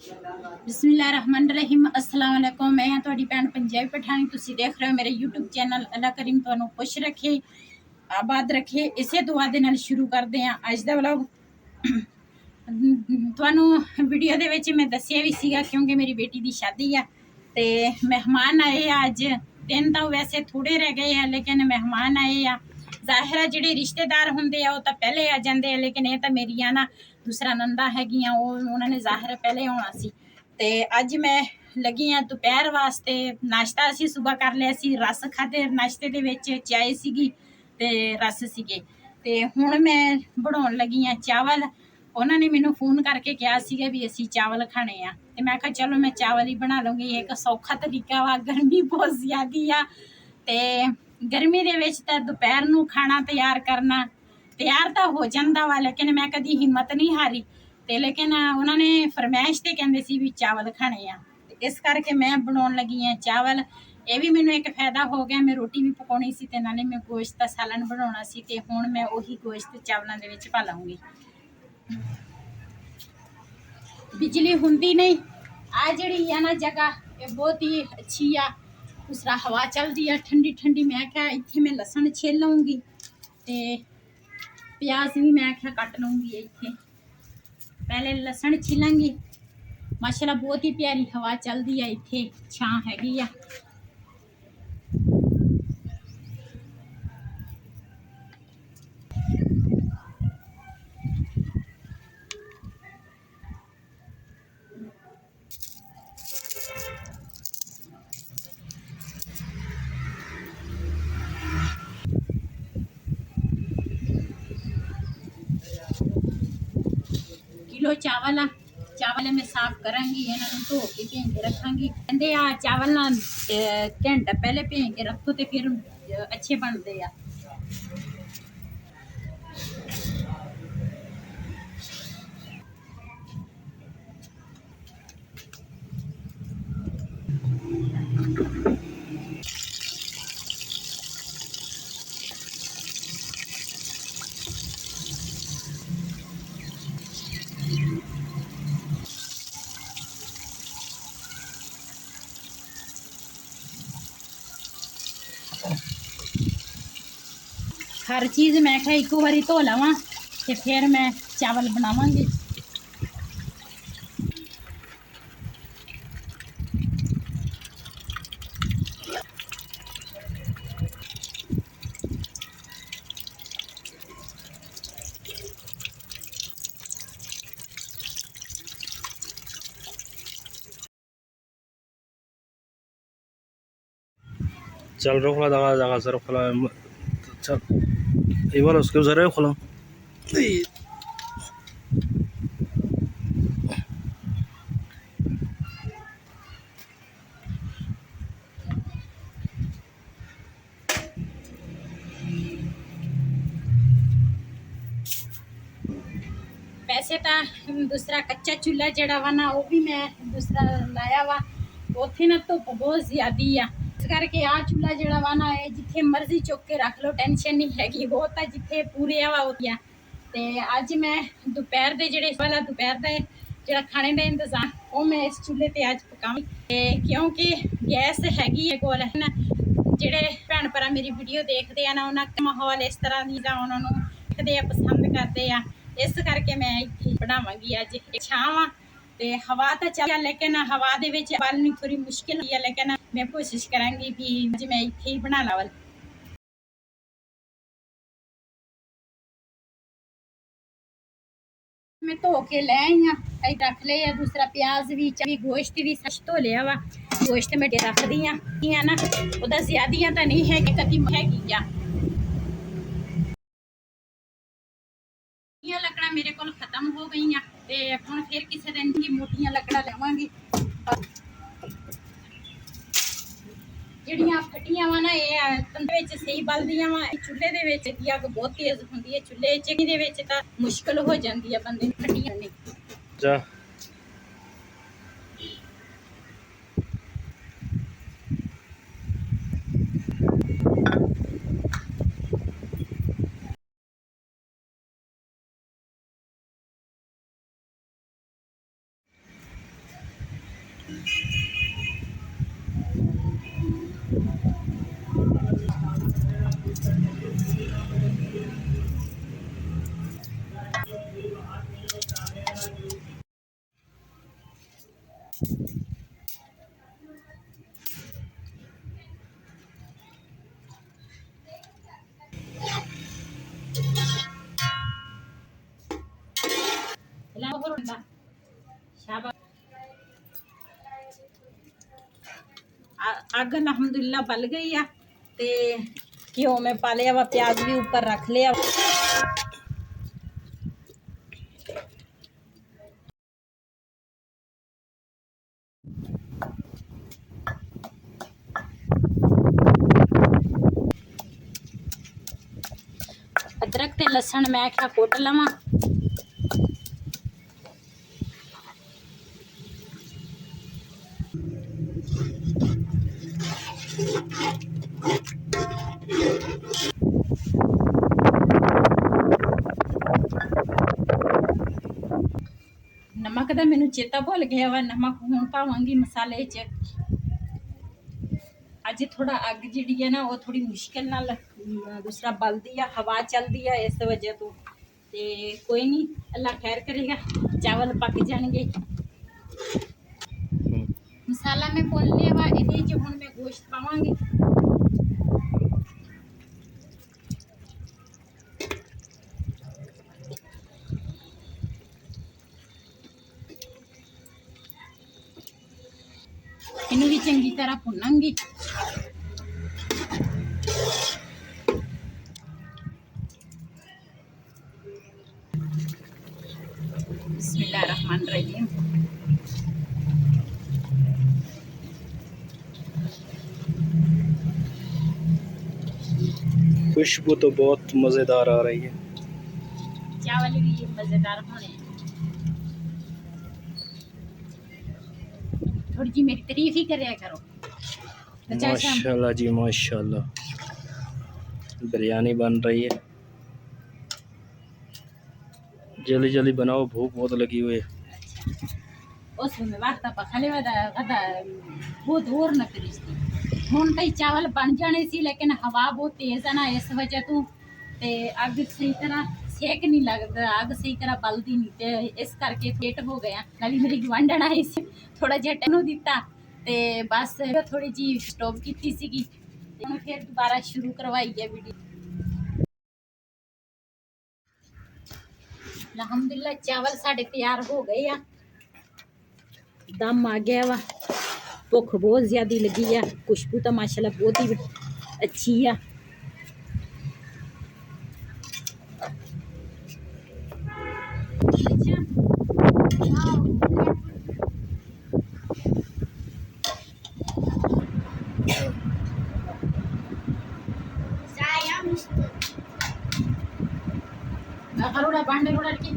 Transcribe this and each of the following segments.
बिस्मिल्लाहिर्रहमानिर्रहीम। अस्सलाम वालेकुम। मैं हाँ तुहाडी भैन पंजाबी पठानी। तुसी देख रहे हो मेरे यूट्यूब चैनल। अल्लाह करीम तुहानू खुश रखे, आबाद रखे। इसे दुआ दे नाल शुरू करते हैं अज दा व्लॉग। तुहानू वीडियो दे विच मैं दस्सिया भी सीगा क्योंकि मेरी बेटी दी शादी है ते मेहमान आए आ। अज दिन तो वैसे थोड़े रह गए हैं लेकिन मेहमान आए आ। ज़ाहिर है जिहड़े रिश्तेदार हुंदे आ तां पहले आ जांदे आ, लेकिन ये तां मेरियां ना दूसरा नंदा हैगियां, उन्होंने ज़ाहिर पहले होना सी। ते अज मैं लगी हाँ दोपहर वास्ते नाश्ता असी सुबह कर लिया सी। रस खाते नाश्ते दे विच, चाय सीगी ते रस सीगे। ते हुण मैं बनाउण लगी हाँ चावल। उन्होंने मैनू फोन करके कहा सीगा भी असी चावल खाने आ ते मैं कहा चलो मैं चावल ही बना लूँगी। एक सौखा तरीका वा, गर्मी बहुत ज़्यादा आ ते गर्मी दे विच तां दोपहर नू खाना तैयार करना तैयार तो हो जाता वा, लेकिन मैं कदी हिम्मत नहीं हारी। ते लेकिन उन्होंने फरमाइश ते कहंदे सी भी चावल खाने आ, इस करके मैं बनाउण लगी हाँ चावल। ये भी मैनू एक फायदा हो गया, मैं रोटी भी पकाउणी सी ते नाले मैं गोश्त दा सालन बनाउणा सी ते हुण मैं उही गोश्त चावलों दे विच पा लाऊंगी। बिजली हुंदी नहीं आ जिहड़ी है ना जगह, ये बहुत ही अच्छी आ। दूसरा हवा चलती है ठंडी ठंडी। मैं क्या इत्थे मैं लसन छिल लूँगी ते प्याज भी मैं क्या कट लूँगी। इत्थे पहले लसन छिलांगी। माशाल्लाह बहुत ही प्यारी हवा चलती है, इत्थे छां हैगी आ। किलो चावल आ। चावल मैं साफ करांगी, इन्होंने धो के भें के रखांगी। कहते आ चावल ना घंटा पहले भें के रखो तो फिर अच्छे बनते आ। हर चीज़ मैं क्या एक बारी धो लवां ते फिर मैं चावल बनावांगी। चल रोकला दगा दगा सर खोला चल इवन उसके जरे खोला वैसे तो दूसरा कच्चा चूल्हा जड़ा वा ना वो भी मैं दूसरा लाया वा, उत्थे ना धुप बहुत ज्यादा आ। इस करके आ चूल्हा जड़ा वा ना जिथे मर्जी चुक के रख लो, टेंशन नहीं हैगी। बहुत जिथे पूरे हवा होती है। ते अज मैं दोपहर दे जेड़े वाला दोपहर का जेड़ा खाने का इंतजाम वो मैं इस चूल्हे ते अज पकाऊँ क्योंकि गैस हैगी है कोल है ना। जेड़े भैन भरा मेरी वीडियो देखते हैं ना उन्होंने माहौल इस तरह की उन्होंने देखते पसंद करते हैं, इस करके मैं इत्थे बनावांगी। अज छां ते हवा तो चल, लेकिन हवा दे विच बालनी थोड़ी मुश्किल है, लेकिन मैं कोशिश करांगी भी अज मैं इत्थे ही बना लावल। मैं धो के ले आई हाँ, रख ले। दूसरा प्याज भी गोश्त भी सच धो लिया वा। गोश्त मैं रख दी हाँ ना, उदा ज्यादा तो नहीं है कि कदी हैगी आ। लकड़ा मेरे को खत्म हो गई ते हुण फिर किसी दिन की मोटियां लकड़ा लवांगी। जिहड़ियां फटियां वा ना ये तंदे विच सही बलदियां वा, चुल्हे दे विच दी अग बहुत तेज हुंदी है। चुल्हे च दे विच तां मुश्किल हो जांदी है बंदे नूं फटियां ने। जा ਅੱਗ ਅਲਹਮਦੁਲਿल्लाह बल गई आ ते घ्यो में पा लिया वा, प्याज भी ऊपर रख लिया। अदरक ते लसन मैं क्या कुट लवां। नमक दा मैनू चेता भुल गया वा, नमक हुण पावांगी मसाले च। अज थोड़ा अग जिहड़ी है ना वो थोड़ी मुश्किल नाल दूसरा बलदी है, हवा चलदी है, इस वजह तो ते कोई नहीं, अल्लाह खैर करेगा, चावल पक जाएंगे। मसाला मैं भुन लिया वा, इहदे च हुण मैं गोश्त पावांगी। इनू भी चंगी तरह भुनांगी। बिस्मिल्लाहिर्रहमानिर्रहीम। खुशबू तो बहुत मज़ेदार आ रही है। चावल भी मजेदार होने। थोड़ी जी मेरी तारीफ ही करया करो। माशाल्लाह जी माशाल्लाह, बिरयानी बन रही है। जल्दी जल्दी बनाओ, भूख बहुत लगी हुई है। उसमें वक्त पकाने वाला कदा बहुत और न करिश्ती हुण तई चावल बन जाने सी, लेकिन हवा बहुत तेज है ना, इस वजह तो ते अग सही तरह सेक नहीं लगता, अग सही तरह बलदी नहीं, ते इस करके लेट हो गया। नाली मेरी गवांढण आई सी, थोड़ा जिहा टाइम दिता ते बस थोड़ी जी स्टॉप कीती सीगी, हुण फिर दोबारा शुरू करवाई है वीडियो। अल्हम्दुलिल्लाह चावल साढ़े तैयार हो गए आ, दम आ गया वा। भुख बहुत ज्यादा लगी है, खुशबू तो माशाल्लाह बहुत ही अच्छी है। Karuda bandar udah ki.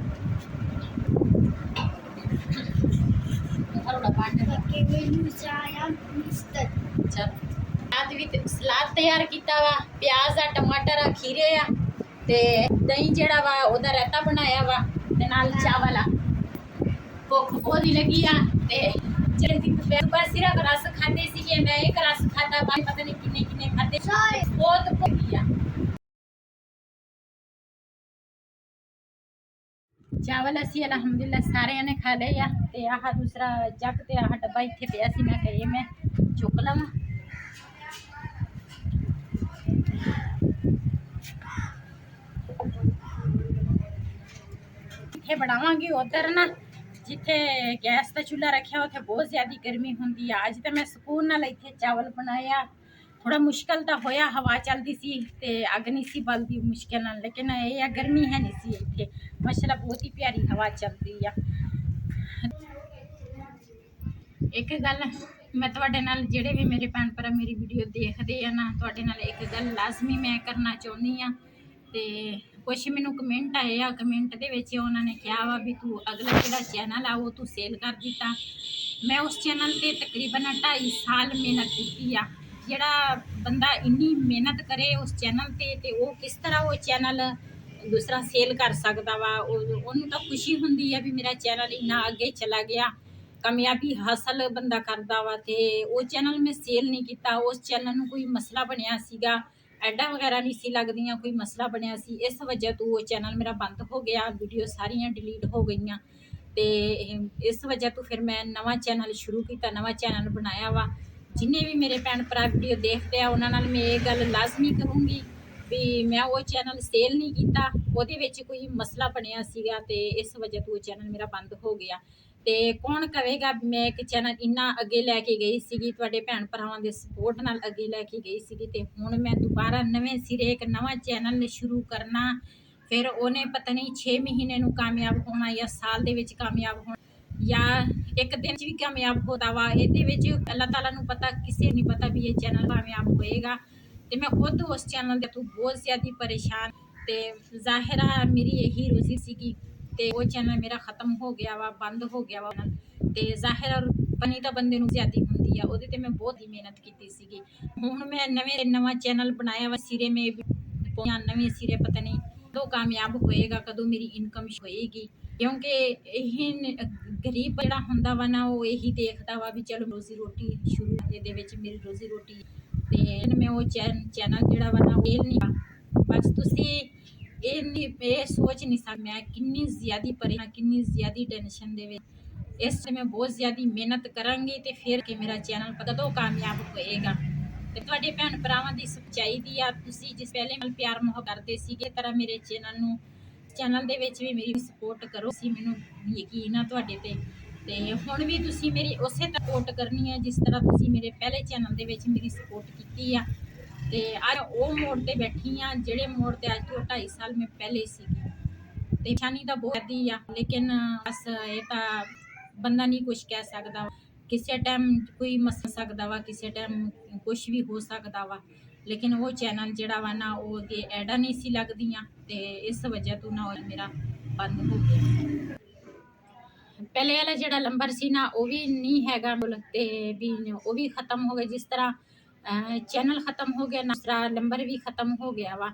Karuda bandar. Pakai menu saya Mister. चल आज भी सलाद तैयार किया वा, प्याज आ, टमाटर आ, खीरे आ ते दही जेड़ा वा ओदा रायता बनाया वा ते नाल चावल आ। भुख बहुत ही लगी आ ते जेड़े दिन दोपहर सिर्फ रस खाते सी, मैं एक रस खाता, बाकी पता नहीं किन्ने किन्ने खाते, बहुत भुख लगी आ। चावल असी अलहमदुलिल्लाह सारे ने खा लिया ते आह दूसरा जग ते आह डब्बा इत्थे पिया सी, मैं कहे मैं चुक लवां। इत्थे बनावांगी, उधर ना जिथे गैस का चूल्हा रखा उत्थे बहुत ज्यादा गर्मी होंदी है। अज तो मैं सुकून नाल इत्थे चावल बनाया, थोड़ा मुश्किल तो होया, हवा चलती सी ते अग नहीं सी बलदी मुश्किल नाल, लेकिन ये गर्मी है नहीं सी इत्थे, माशाल्लाह बहुत ही प्यारी हवा चलती है। एक गल मैं तुहाडे नाल जेड़े भी मेरे भैन भरा मेरी वीडियो देखते हैं ना, तुहाडे नाल एक गल लाजमी मैं करना चाहुंदी हाँ। ते कुछ मैनू कमेंट आए आ, कमेंट दे विच उन्होंने कहा वा भी तू अगला जिहड़ा चैनल आ वो तू सेल कर दिता। मैं उस चैनल ते तकरीबन 2.5 साल मेहनत की आ। जिहड़ा बंदा इन्नी मेहनत करे उस चैनल ते वो किस तरह वो चैनल दूसरा सेल कर सकता वा। उन्होंने तो खुशी हुंदी है भी मेरा चैनल इन्ना अगे चला गया। ਕਾਮਯਾਬੀ ਹਾਸਲ ਬੰਦਾ ਕਰਦਾ ਵਾ ਤੇ ਉਹ ਚੈਨਲ ਮੈਂ ਸੇਲ ਨਹੀਂ ਕੀਤਾ। ਉਸ ਚੈਨਲ ਨੂੰ ਕੋਈ ਮਸਲਾ ਬਣਿਆ ਸੀਗਾ, ਐਡਾਂ ਵਗੈਰਾ ਨਹੀਂ ਸੀ ਲੱਗਦੀਆਂ, ਕੋਈ ਮਸਲਾ ਬਣਿਆ ਸੀ, ਇਸ ਵਜ੍ਹਾ ਤੋਂ ਉਹ ਚੈਨਲ ਮੇਰਾ ਬੰਦ ਹੋ ਗਿਆ, ਵੀਡੀਓ ਸਾਰੀਆਂ ਡਿਲੀਟ ਹੋ ਗਈਆਂ। ਤੇ ਇਸ ਵਜ੍ਹਾ ਤੋਂ ਫਿਰ ਮੈਂ ਨਵਾਂ ਚੈਨਲ ਸ਼ੁਰੂ ਕੀਤਾ, ਨਵਾਂ ਚੈਨਲ ਬਣਾਇਆ ਵਾ। ਜਿੰਨੇ ਵੀ ਮੇਰੇ ਭੈਣ ਭਰਾ ਵੀਡੀਓ ਦੇਖਦੇ ਆ ਉਹਨਾਂ ਨਾਲ ਮੈਂ ਇਹ ਗੱਲ ਲਾਜ਼ਮੀ ਕਰੂੰਗੀ ਵੀ ਮੈਂ ਉਹ ਚੈਨਲ ਸੇਲ ਨਹੀਂ ਕੀਤਾ, ਉਹਦੇ ਵਿੱਚ ਕੋਈ ਮਸਲਾ ਬਣਿਆ ਸੀਗਾ ਤੇ ਇਸ ਵਜ੍ਹਾ ਤੋਂ ਉਹ ਚੈਨਲ ਮੇਰਾ ਬੰਦ ਹੋ ਗਿਆ। ਤੇ ਕੌਣ ਕਹੇਗਾ ਮੈਂ ਇੱਕ ਚੈਨਲ ਇੰਨਾ ਅੱਗੇ ਲੈ ਕੇ ਗਈ ਸੀਗੀ, ਤੁਹਾਡੇ ਭੈਣ ਭਰਾਵਾਂ ਦੇ ਸਪੋਰਟ ਨਾਲ ਅੱਗੇ ਲੈ ਕੇ ਗਈ ਸੀਗੀ, ਤੇ ਹੁਣ ਮੈਂ ਦੁਬਾਰਾ ਨਵੇਂ ਸਿਰੇ ਇੱਕ ਨਵਾਂ ਚੈਨਲ ਸ਼ੁਰੂ ਕਰਨਾ। ਫਿਰ ਉਹਨੇ ਪਤਾ ਨਹੀਂ 6 ਮਹੀਨੇ ਨੂੰ ਕਾਮਯਾਬ ਹੋਣਾ ਜਾਂ ਸਾਲ ਦੇ ਵਿੱਚ ਕਾਮਯਾਬ ਹੋਣਾ ਜਾਂ ਇੱਕ ਦਿਨ 'ਚ ਵੀ ਕਾਮਯਾਬ ਹੋਦਾ ਵਾ। ਇਹਦੇ ਵਿੱਚ ਅੱਲਾਹ ਤਾਲਾ ਨੂੰ ਪਤਾ, ਕਿਸੇ ਨਹੀਂ ਪਤਾ ਵੀ ਇਹ ਚੈਨਲ ਕਾਮਯਾਬ ਹੋਏਗਾ। ਤੇ ਮੈਂ ਖੁਦ ਉਸ ਚੈਨਲ ਦੇ ਤੋਂ ਬਹੁਤ ਜ਼ਿਆਦਾ ਪਰੇਸ਼ਾਨ, ਤੇ ਜ਼ਾਹਿਰਾ ਮੇਰੀ ਇਹੀ ਰੋਜ਼ੀ ਸੀਗੀ ਤੇ ਉਹ ਚੈਨਲ ਮੇਰਾ ਖਤਮ ਹੋ ਗਿਆ ਵਾ, ਬੰਦ ਹੋ ਗਿਆ ਵਾ। ਤੇ ਜ਼ਾਹਿਰਾ ਪਨੀ ਤਾਂ ਬੰਦੇ ਨੂੰ ਜ਼ਿਆਦੀ ਹੁੰਦੀ ਆ, ਉਹਦੇ ਤੇ ਮੈਂ ਬਹੁਤ ਹੀ ਮਿਹਨਤ ਕੀਤੀ ਸੀਗੀ। ਹੁਣ ਮੈਂ ਨਵਾਂ ਚੈਨਲ ਬਣਾਇਆ ਵਾ, ਸਿਰੇ ਮੇ ਨਵੇਂ ਸਿਰੇ ਪਤਾ ਨਹੀਂ ਕਦੋਂ ਕਾਮਯਾਬ ਹੋਏਗਾ, ਕਦੋਂ ਮੇਰੀ ਇਨਕਮ ਹੋਏਗੀ। ਕਿਉਂਕਿ ਇਹ ਗਰੀਬ ਜਿਹੜਾ ਹੁੰਦਾ ਵਾ ਨਾ, ਉਹ ਇਹੀ ਦੇਖਦਾ ਵਾ ਵੀ ਚਲੋ ਰੋਜ਼ੀ ਰੋਟੀ ਸ਼ੁਰੂ ਇਹਦੇ ਵਿੱਚ ਮੇਰੀ ਰੋਜ਼ੀ ਰੋਟੀ। ਤੇ ਮੈਂ ਉਹ ਚੈਨਲ ਜਿਹੜਾ ਵਾ ਨਾ ਉਹ ਨਹੀਂ ਆ। ਬਸ ਤੁਸੀਂ ਇਹ ਸੋਚ ਨਹੀਂ ਸਕਦੇ ਮੈਂ ਕਿੰਨੀ ਜ਼ਿਆਦਾ ਪਰੇਸ਼ਾਨ, ਕਿੰਨੀ ਜ਼ਿਆਦਾ ਟੈਨਸ਼ਨ ਦੇ ਵਿੱਚ। ਇਸ ਲਈ ਮੈਂ ਬਹੁਤ ਜ਼ਿਆਦਾ ਮਿਹਨਤ ਕਰਾਂਗੀ ਤੇ ਫਿਰ ਕਿ ਮੇਰਾ ਚੈਨਲ ਕਦੋਂ ਕਾਮਯਾਬ ਹੋਏਗਾ। ਤੇ ਤੁਹਾਡੇ ਭੈਣ ਭਰਾਵਾਂ ਦੀ ਸੱਚਾਈ ਦੀ ਆ, ਤੁਸੀਂ ਜਿਸ ਪਹਿਲੇ ਨਾਲ ਪਿਆਰ ਮੁਹੱਬਤ ਕਰਦੇ ਸੀਗੇ ਤਰ੍ਹਾਂ ਮੇਰੇ ਚੈਨਲ ਦੇ ਵਿੱਚ ਵੀ ਮੇਰੀ ਸਪੋਰਟ ਕਰੋ। ਸੀ ਮੈਨੂੰ ਯਕੀਨ ਆ ਤੁਹਾਡੇ ਤੇ ਹੁਣ ਵੀ ਤੁਸੀਂ ਮੇਰੀ ਉਸੇ ਤਰ੍ਹਾਂ ਸਪੋਰਟ ਕਰਨੀ ਹੈ ਜਿਸ ਤਰ੍ਹਾਂ ਤੁਸੀਂ ਮੇਰੇ ਪਹਿਲੇ ਚੈਨਲ ਦੇ ਵਿੱਚ ਮੇਰੀ ਸਪੋਰਟ ਕੀਤੀ ਆ। ਤੇ ਅੱਜ ਉਹ ਮੋੜ ਤੇ ਬੈਠੀ ਆ ਜਿਹੜੇ ਮੋੜ ਤੇ ਅੱਜ ਤੋਂ 2.5 ਸਾਲ ਮੈਂ ਪਹਿਲੇ ਸੀਗੀ। ਤੇ ਪਰੇਸ਼ਾਨੀ ਤਾਂ ਬਹੁਤ ਹੀ ਆ, ਲੇਕਿਨ ਬਸ ਇਹ ਤਾਂ ਬੰਦਾ ਨਹੀਂ ਕੁਝ ਕਹਿ ਸਕਦਾ। ਕਿਸੇ ਟਾਈਮ ਕੋਈ ਮਸ ਸਕਦਾ ਵਾ, ਕਿਸੇ ਟਾਈਮ ਕੁਝ ਵੀ ਹੋ ਸਕਦਾ ਵਾ। ਲੇਕਿਨ ਉਹ ਚੈਨਲ ਜਿਹੜਾ ਵਾ ਨਾ ਉਹਦੇ ਐਡਾਂ ਨਹੀਂ ਸੀ ਲੱਗਦੀਆਂ ਤੇ ਇਸ ਵਜ੍ਹਾ ਤੋਂ ਨਾ ਉਹ ਮੇਰਾ ਬੰਦ ਹੋ ਗਿਆ। ਪਹਿਲੇ ਵਾਲਾ ਜਿਹੜਾ ਨੰਬਰ ਸੀ ਨਾ ਉਹ ਵੀ ਨਹੀਂ ਹੈਗਾ ਤੇ ਵੀ ਉਹ ਵੀ ਖਤਮ ਹੋ ਗਿਆ। ਜਿਸ ਤਰ੍ਹਾਂ ਚੈਨਲ ਖਤਮ ਹੋ ਗਿਆ, ਨਾ ਨੰਬਰ ਵੀ ਖਤਮ ਹੋ ਗਿਆ ਵਾ।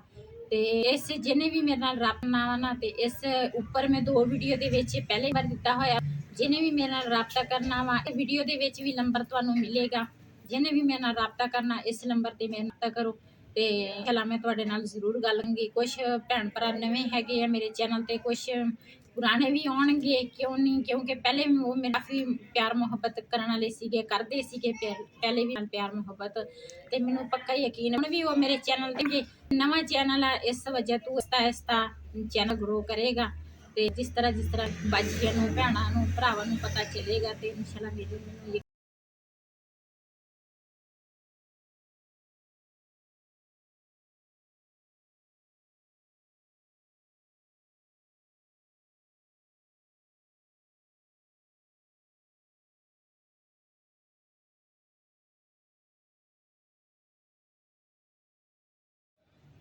ਤੇ ਇਸ ਜਿਹਨੇ ਵੀ ਮੇਰੇ ਨਾਲ ਰਾਬਤਾ ਵਾ ਨਾ, ਤੇ ਇਸ ਉੱਪਰ ਮੈਂ 2 ਵੀਡੀਓ ਦੇ ਵਿੱਚ ਪਹਿਲੇ ਵਾਰ ਦਿੱਤਾ ਹੋਇਆ, ਜਿਹਨੇ ਵੀ ਮੇਰੇ ਨਾਲ ਰਾਬਤਾ ਕਰਨਾ ਵਾ ਇਹ ਵੀਡੀਓ ਦੇ ਵਿੱਚ ਵੀ ਨੰਬਰ ਤੁਹਾਨੂੰ ਮਿਲੇਗਾ। ਜਿਹਨੇ ਵੀ ਮੇਰੇ ਨਾਲ ਰਾਬਤਾ ਕਰਨਾ ਇਸ ਨੰਬਰ ਤੇ ਮੇਰੇ ਨਾਲ ਕਰੋ ਤੇ ਇਨਸ਼ਾਅੱਲਾ ਮੈਂ ਤੁਹਾਡੇ ਨਾਲ ਜ਼ਰੂਰ ਗੱਲ ਕਰਾਂਗੀ। ਕੁਝ ਭੈਣ ਭਰਾ ਨਵੇਂ ਹੈਗੇ ਆ ਮੇਰੇ ਚੈਨਲ ਤੇ, ਕੁਝ ਪੁਰਾਣੇ ਵੀ ਆਉਣਗੇ, ਕਿਉਂ ਨਹੀਂ, ਕਿਉਂਕਿ ਪਹਿਲੇ ਉਹ ਮੇਰੇ ਕਾਫੀ ਪਿਆਰ ਮੁਹੱਬਤ ਕਰਨ ਵਾਲੇ ਸੀਗੇ, ਕਰਦੇ ਸੀਗੇ ਪਹਿਲੇ ਵੀ ਪਿਆਰ ਮੁਹੱਬਤ। ਤੇ ਮੈਨੂੰ ਪੱਕਾ ਯਕੀਨ ਹੁਣ ਵੀ ਉਹ ਮੇਰੇ ਚੈਨਲ ਤੇ ਨਵਾਂ ਚੈਨਲ ਆ, ਇਸ ਵਜ੍ਹਾ ਤੋਂ ਆਹਿਸਤਾ ਚੈਨਲ ਗਰੋ ਕਰੇਗਾ। ਤੇ ਜਿਸ ਤਰ੍ਹਾਂ ਬਾਜੀਆਂ ਨੂੰ, ਭੈਣਾਂ ਨੂੰ, ਭਰਾਵਾਂ ਨੂੰ ਪਤਾ ਚੱਲੇਗਾ ਤੇ ਇਨਸ਼ਾਅੱਲਾ ਮੈਨੂੰ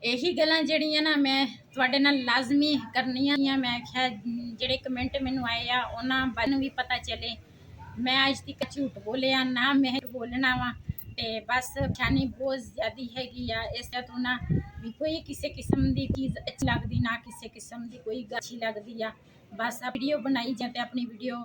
ਇਹੀ ਗੱਲਾਂ ਜਿਹੜੀਆਂ ਨਾ ਮੈਂ ਤੁਹਾਡੇ ਨਾਲ ਲਾਜ਼ਮੀ ਕਰਨੀਆਂ। ਮੈਂ ਕਿਹਾ ਜਿਹੜੇ ਕਮੈਂਟ ਮੈਨੂੰ ਆਏ ਆ ਉਹਨਾਂ ਨੂੰ ਵੀ ਪਤਾ ਚੱਲੇ ਮੈਂ ਅੱਜ ਤੱਕ ਝੂਠ ਬੋਲਿਆ ਨਾ, ਮੈਂ ਬੋਲਣਾ ਵਾ। ਤੇ ਬਸ ਪਰੇਸ਼ਾਨੀ ਬਹੁਤ ਜ਼ਿਆਦਾ ਹੈਗੀ ਆ। ਇਸ ਤੋਂ ਨਾ ਵੀ ਕੋਈ ਕਿਸੇ ਕਿਸਮ ਦੀ ਚੀਜ਼ ਅੱਛੀ ਲੱਗਦੀ, ਨਾ ਕਿਸੇ ਕਿਸਮ ਦੀ ਕੋਈ ਗੱਲ ਅੱਛੀ ਲੱਗਦੀ ਆ। ਬਸ ਵੀਡੀਓ ਬਣਾਈ ਜਾਂ ਤੇ ਆਪਣੀ ਵੀਡੀਓ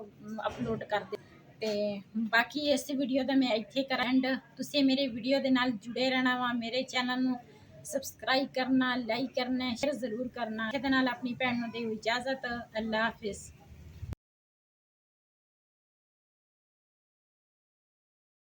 ਅਪਲੋਡ ਕਰ ਦੇ। ਤੇ ਬਾਕੀ ਇਸ ਵੀਡੀਓ ਦਾ ਮੈਂ ਇੱਥੇ ਕਰਾਂ ਐਂਡ। ਤੁਸੀਂ ਮੇਰੇ ਵੀਡੀਓ ਦੇ ਨਾਲ ਜੁੜੇ ਰਹਿਣਾ ਵਾ, ਮੇਰੇ ਚੈਨਲ ਨੂੰ ਸਬਸਕ੍ਰਾਈਬ ਕਰਨਾ, ਲਾਈਕ ਕਰਨਾ, ਸ਼ੇਅਰ ਜ਼ਰੂਰ ਕਰਨਾ। ਇਹਦੇ ਨਾਲ ਆਪਣੀ ਭੈਣ ਨੂੰ ਦਿਓ ਇਜਾਜ਼ਤ। ਅੱਲਾ ਹਾਫਿਜ਼।